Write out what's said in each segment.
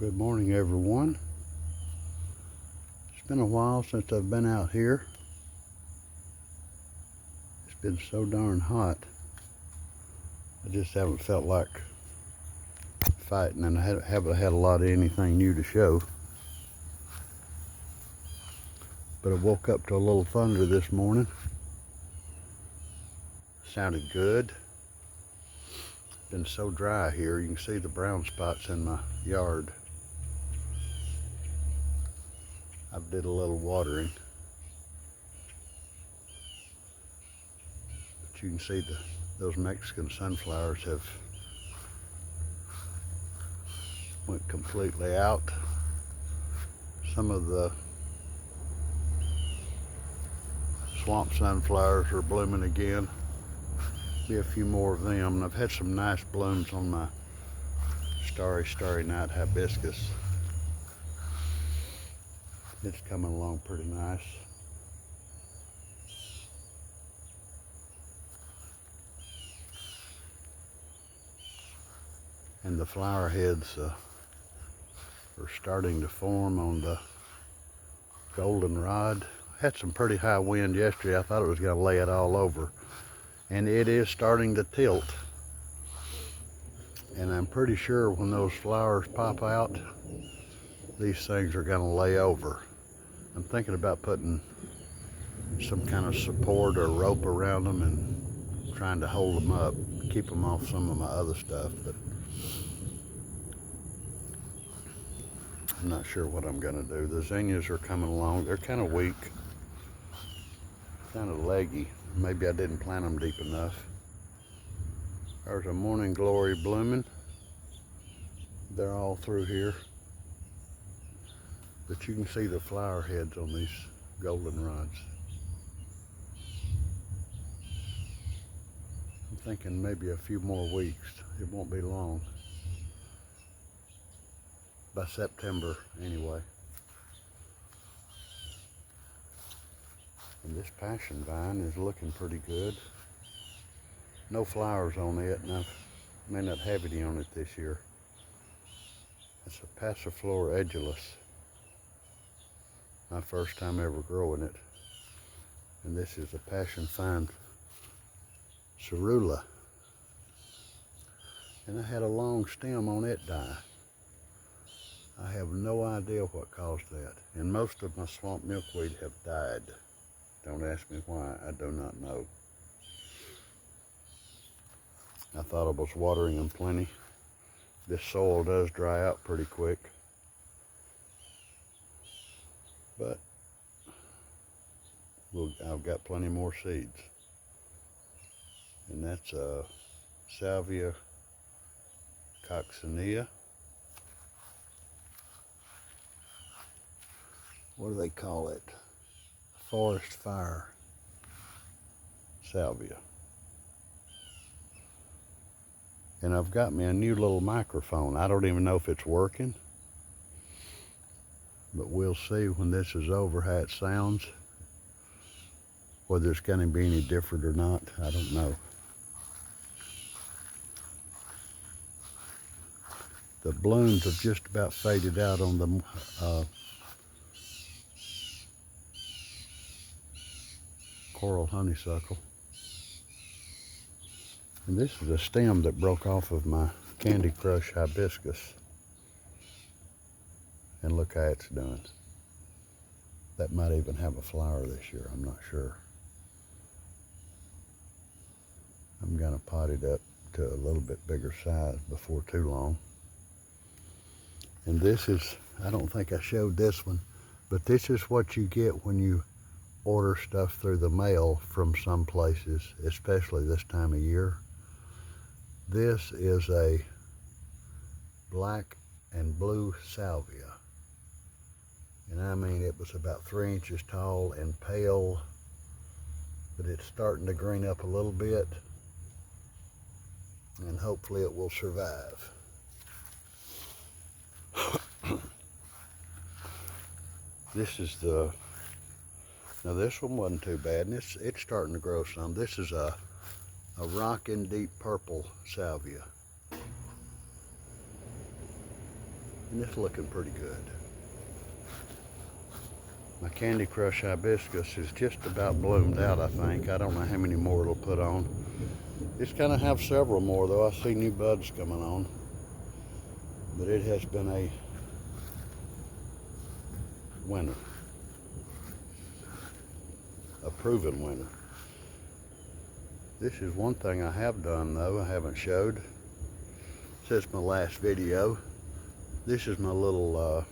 Good morning, everyone. It's been a while since I've been out here. It's been so darn hot. I just haven't felt like fighting, and I haven't had a lot of anything new to show. But I woke up to a little thunder this morning. Sounded good. It's been so dry here. You can see the brown spots in my yard. I did a little watering. But you can see those Mexican sunflowers have went completely out. Some of the swamp sunflowers are blooming again. Be a few more of them. And I've had some nice blooms on my starry night hibiscus. It's coming along pretty nice. And the flower heads are starting to form on the goldenrod. Had some pretty high wind yesterday. I thought it was going to lay it all over. And it is starting to tilt. And I'm pretty sure when those flowers pop out, these things are going to lay over. I'm thinking about putting some kind of support or rope around them and trying to hold them up, keep them off some of my other stuff, but I'm not sure what I'm going to do. The zinnias are coming along. They're kind of weak, kind of leggy. Maybe I didn't plant them deep enough. There's a morning glory blooming. They're all through here. But you can see the flower heads on these goldenrods. I'm thinking maybe a few more weeks. It won't be long. By September, anyway. And this passion vine is looking pretty good. No flowers on it, and I may not have any on it this year. It's a Passiflora edulis. My first time ever growing it. And this is a passion vine cerula. And I had a long stem on it die. I have no idea what caused that. And most of my swamp milkweed have died. Don't ask me why, I do not know. I thought I was watering them plenty. This soil does dry out pretty quick. But I've got plenty more seeds. And that's Salvia coccinea. What do they call it? Forest fire salvia. And I've got me a new little microphone. I don't even know if it's working, but we'll see when this is over how it sounds. Whether it's going to be any different or not, I don't know. The blooms have just about faded out on the coral honeysuckle. And this is a stem that broke off of my Candy Crush hibiscus. And look how it's doing. That might even have a flower this year, I'm not sure. I'm gonna pot it up to a little bit bigger size before too long. And this is, I don't think I showed this one, but this is what you get when you order stuff through the mail from some places, especially this time of year. This is a black and blue salvia. And I mean, it was about 3 inches tall and pale, but it's starting to green up a little bit, and hopefully it will survive. This is now this one wasn't too bad, and it's starting to grow some. This is a rockin' deep purple salvia. And it's looking pretty good. My Candy Crush hibiscus is just about bloomed out, I think. I don't know how many more it'll put on. It's gonna have several more though. I see new buds coming on. But it has been a winter. A proven winter. This is one thing I have done though, I haven't showed since my last video. This is my little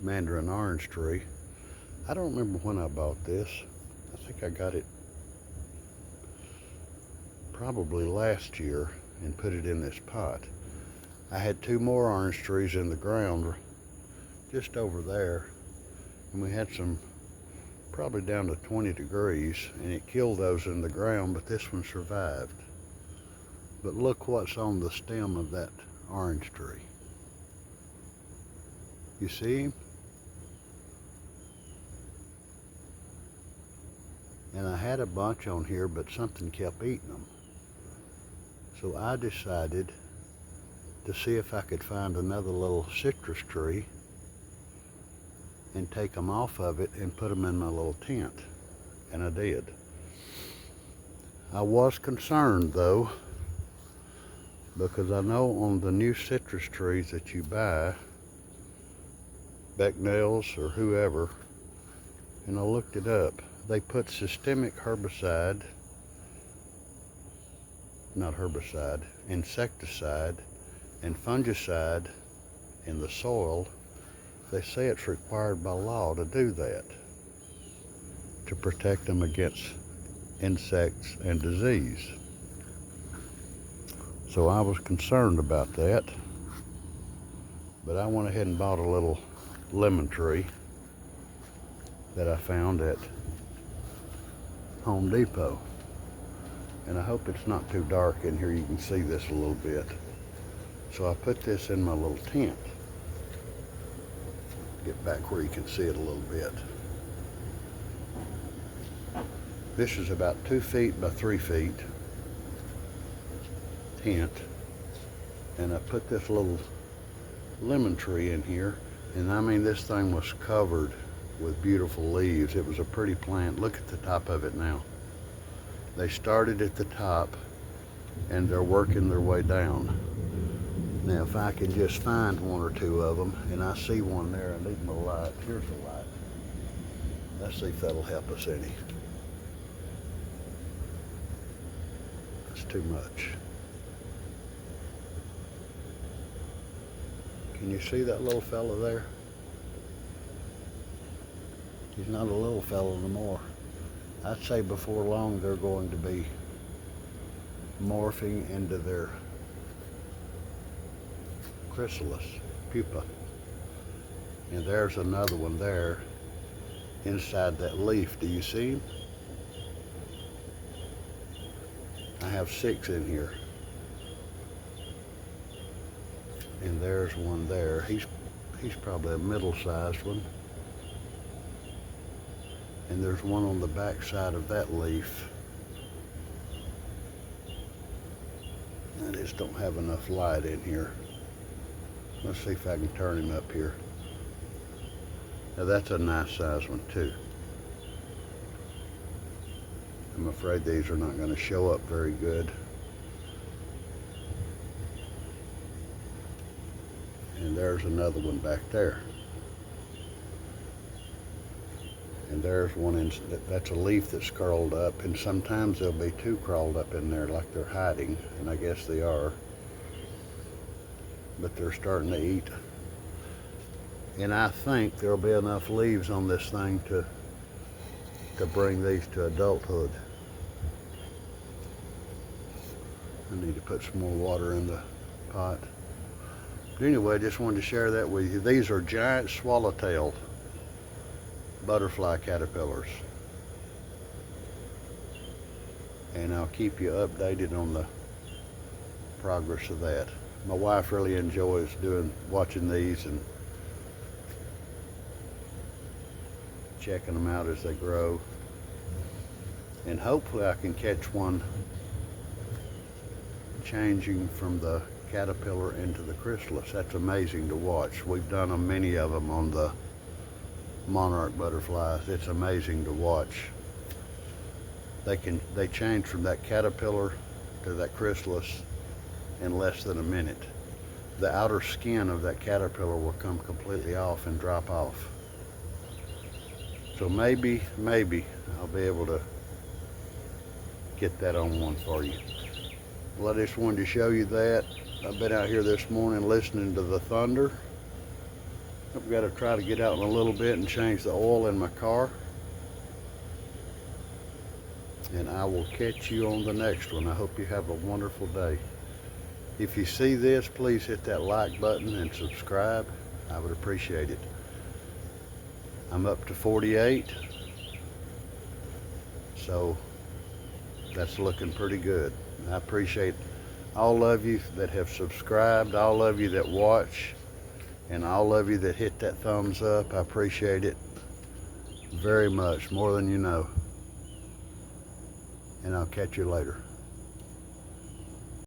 mandarin orange tree. I don't remember when I bought this. I think I got it probably last year and put it in this pot. I had 2 more orange trees in the ground just over there, and we had some probably down to 20 degrees, and it killed those in the ground, but this one survived. But look what's on the stem of that orange tree. You see him? And I had a bunch on here, but something kept eating them. So I decided to see if I could find another little citrus tree and take them off of it and put them in my little tent. And I did. I was concerned though, because I know on the new citrus trees that you buy, Becknell's or whoever, and I looked it up, they put systemic herbicide, not herbicide, insecticide and fungicide in the soil. They say it's required by law to do that, to protect them against insects and disease. So I was concerned about that, but I went ahead and bought a little lemon tree that I found at Home Depot. And I hope it's not too dark in here, you can see this a little bit. So I put this in my little tent. Get back where you can see it a little bit. This is about 2 feet by 3 feet tent. And I put this little lemon tree in here. And I mean, this thing was covered with beautiful leaves. It was a pretty plant. Look at the top of it now. They started at the top and they're working their way down. Now if I can just find 1 or 2 of them, and I see one there, I need my light. Here's the light. Let's see if that'll help us any. That's too much. Can you see that little fella there? He's not a little fella anymore. I'd say before long they're going to be morphing into their chrysalis, pupa. And there's another one there inside that leaf. Do you see him? I have 6 in here. And there's one there. He's probably a middle-sized one. And there's one on the back side of that leaf. I just don't have enough light in here. Let's see if I can turn him up here. Now that's a nice size one too. I'm afraid these are not going to show up very good. And there's another one back there. And there's one, that's a leaf that's curled up, and sometimes there'll be 2 crawled up in there like they're hiding, and I guess they are. But they're starting to eat. And I think there'll be enough leaves on this thing to bring these to adulthood. I need to put some more water in the pot. But anyway, I just wanted to share that with you. These are giant swallowtail butterfly caterpillars. And I'll keep you updated on the progress of that. My wife really enjoys watching these and checking them out as they grow. And hopefully I can catch one changing from the caterpillar into the chrysalis. That's amazing to watch. We've done many of them on the monarch butterflies. It's amazing to watch. They change from that caterpillar to that chrysalis in less than a minute. The outer skin of that caterpillar will come completely off and drop off. So maybe I'll be able to get that on one for you. Well, I just wanted to show you that. I've been out here this morning listening to the thunder. I've got to try to get out in a little bit and change the oil in my car. And I will catch you on the next one. I hope you have a wonderful day. If you see this, please hit that like button and subscribe. I would appreciate it. I'm up to 48. So that's looking pretty good. I appreciate all of you that have subscribed, all of you that watch, and all of you that hit that thumbs up. I appreciate it very much, more than you know. And I'll catch you later.